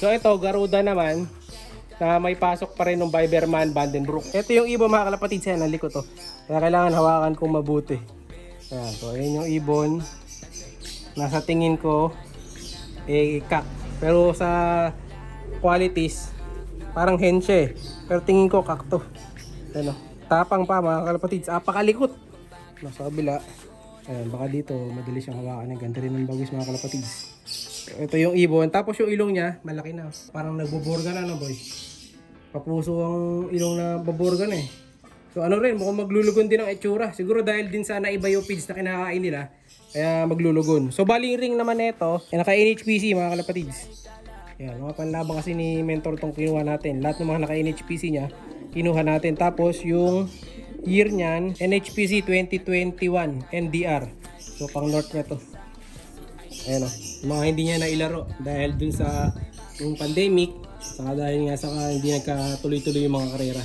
So ito, Garuda naman, na may pasok pa rin ng Biberman Vandenbroek. Ito yung ibon mga kalapatid, sa naliko to. Kaya kailangan hawakan kong mabuti. Ayan, so ayan yung ibon. Nasa tingin ko, kak. Pero sa qualities, parang hen siya eh. Pero tingin ko kak to. Ano, tapang pa mga kalapatid, apakalikot. Nasa kabila. Ayan, baka dito madali siyang hawakan. Ganda rin ng bagis mga kalapatid. Ito yung ibon. Tapos yung ilong niya, malaki na. Parang nagbuborga na, no boy? Papuso ang ilong na baborga na eh. So ano rin, mukhang maglulugon din ang itsura. Siguro dahil din sa naiba yung feeds na kinakain nila, kaya maglulugon. So baling ring naman nito, naka-NHPC mga kalapatids. Yan, mga panlabang kasi ni Mentor tong kinuha natin. Lahat ng mga naka-NHPC niya, kinuha natin. Tapos yung year niyan, NHPC 2021 NDR. So pang north na to. Ayan o, mga hindi niya nailaro dahil dun sa yung pandemic, saka dahil nga saka hindi nagkatuloy-tuloy yung mga karera.